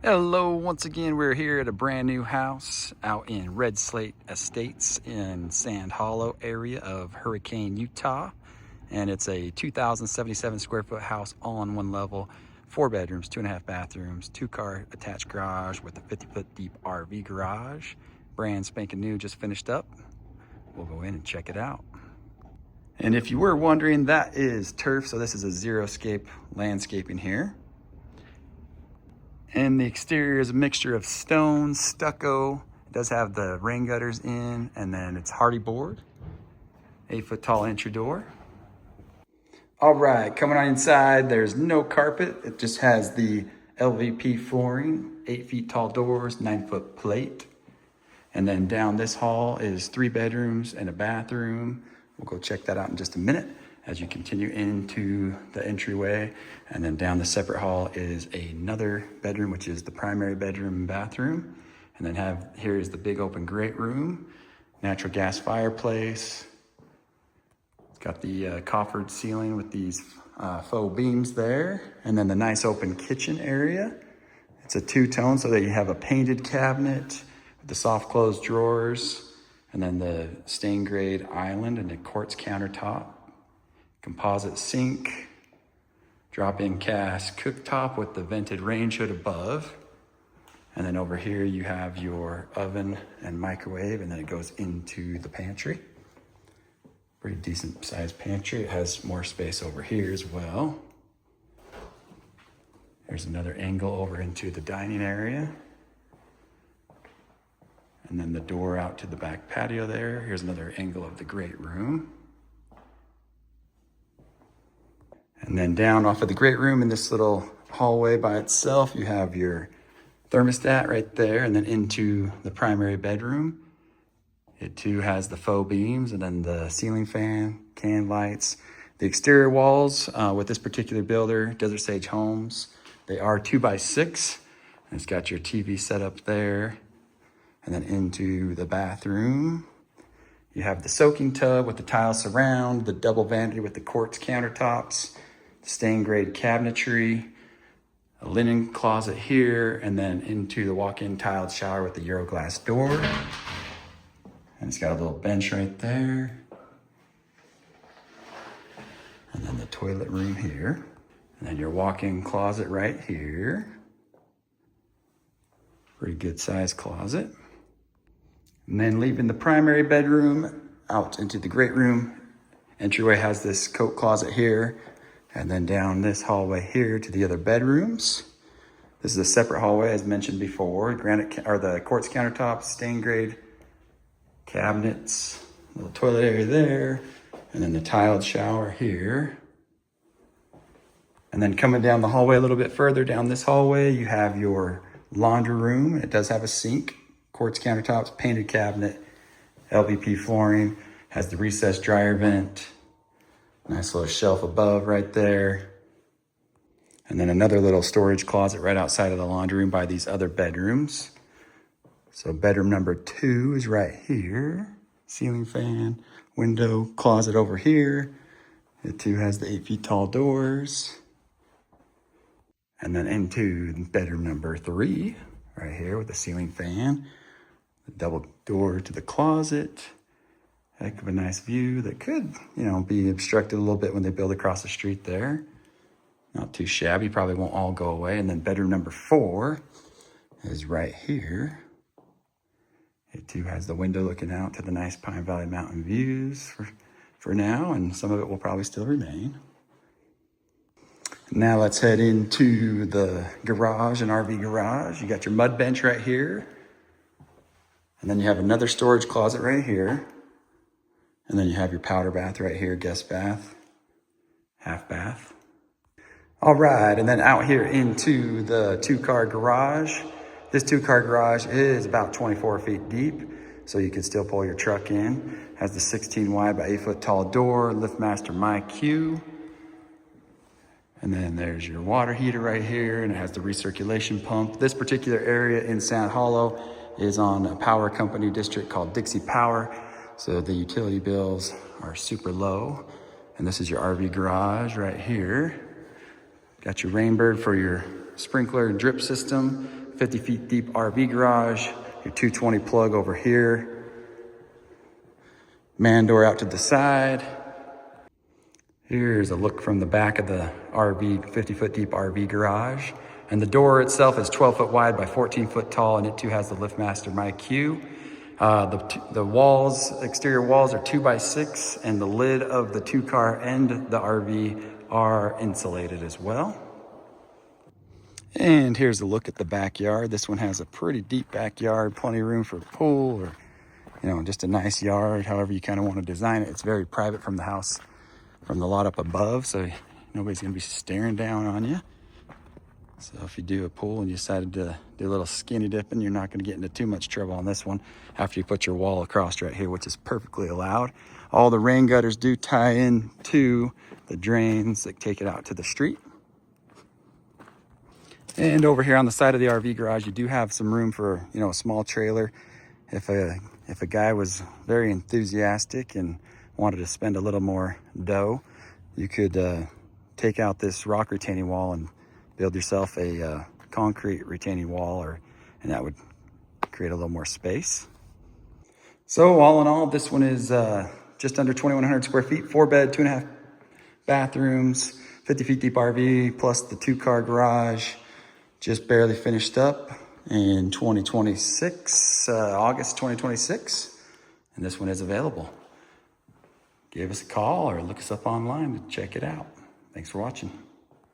Hello, once again, we're here at a brand new house out in Red Slate Estates in Sand Hollow area of Hurricane, Utah. And it's a 2,077 square foot house all on one level, 4 bedrooms, 2.5 bathrooms, 2-car attached garage with a 50-foot deep RV garage. Brand spanking new, just finished up. We'll go in and check it out. And if you were wondering, that is turf. So this is a xeriscape landscaping here. And the exterior is a mixture of stone, stucco. It does have the rain gutters in, and then it's hardy board. 8-foot tall entry door. All right, coming on inside, there's no carpet. It just has the LVP flooring, 8 feet tall doors, 9-foot plate. And then down this hall is 3 bedrooms and a bathroom. We'll go check that out in just a minute as you continue into the entryway. And then down the separate hall is another bedroom, which is the primary bedroom and bathroom. And then here is the big open great room, natural gas fireplace. It's got the coffered ceiling with these faux beams there. And then the nice open kitchen area. It's a 2-tone so that you have a painted cabinet with the soft closed drawers, and then the stained grade island and the quartz countertop. Composite sink, drop-in cast cooktop with the vented range hood above. And then over here you have your oven and microwave, and then it goes into the pantry. Pretty decent sized pantry. It has more space over here as well. There's another angle over into the dining area. And then the door out to the back patio there. Here's another angle of the great room. And then down off of the great room in this little hallway by itself, you have your thermostat right there, and then into the primary bedroom. It too has the faux beams and then the ceiling fan, can lights. The exterior walls with this particular builder, Desert Sage Homes, they are 2x6. And it's got your TV set up there. And then into the bathroom. You have the soaking tub with the tile surround, the double vanity with the quartz countertops, stained grade cabinetry, a linen closet here, and then into the walk-in tiled shower with the Euro glass door. And it's got a little bench right there. And then the toilet room here. And then your walk-in closet right here. Pretty good sized closet. And then leaving the primary bedroom out into the great room. Entryway has this coat closet here. And then down this hallway here to the other bedrooms. This is a separate hallway as mentioned before. The quartz countertops, stained grade cabinets, little toilet area there, and then the tiled shower here. And then coming down the hallway a little bit further down this hallway, you have your laundry room. It does have a sink, quartz countertops, painted cabinet, LVP flooring, has the recessed dryer vent. Nice little shelf above right there. And then another little storage closet right outside of the laundry room by these other bedrooms. So bedroom number 2 is right here. Ceiling fan, window, closet over here. It too has the 8 feet tall doors. And then into bedroom number 3, right here with the ceiling fan. The double door to the closet. Heck of a nice view that could, be obstructed a little bit when they build across the street there. Not too shabby, probably won't all go away. And then bedroom number 4 is right here. It too has the window looking out to the nice Pine Valley mountain views for now, and some of it will probably still remain. Now let's head into the garage, an RV garage. You got your mud bench right here. And then you have another storage closet right here. And then you have your powder bath right here, guest bath, half bath. All right, and then out here into the 2-car garage. This 2-car garage is about 24 feet deep, so you can still pull your truck in. Has the 16 wide by 8 foot tall door, LiftMaster MyQ. And then there's your water heater right here, and it has the recirculation pump. This particular area in Sand Hollow is on a power company district called Dixie Power. So the utility bills are super low. And this is your RV garage right here. Got your Rainbird for your sprinkler and drip system. 50 feet deep RV garage, your 220 plug over here, man door out to the side. Here's a look from the back of the RV, 50-foot deep RV garage. And the door itself is 12 foot wide by 14 foot tall, and it too has the LiftMaster MyQ. The walls, exterior walls are 2x6, and the lid of the 2-car and the RV are insulated as well. And here's a look at the backyard. This one has a pretty deep backyard, plenty of room for a pool, or just a nice yard, however you kind of want to design it. It's very private from the house, from the lot up above, so nobody's gonna be staring down on you. So if you do a pool and you decided to do a little skinny dipping, you're not gonna get into too much trouble on this one after you put your wall across right here, which is perfectly allowed. All the rain gutters do tie in to the drains that take it out to the street. And over here on the side of the RV garage, you do have some room for, a small trailer. If a guy was very enthusiastic and wanted to spend a little more dough, you could take out this rock retaining wall and build yourself a concrete retaining wall, and that would create a little more space. So all in all, this one is just under 2,100 square feet, 4-bed, 2.5 bathrooms, 50 feet deep RV, plus the 2-car garage, just barely finished up in 2026, August 2026, and this one is available. Give us a call or look us up online to check it out. Thanks for watching.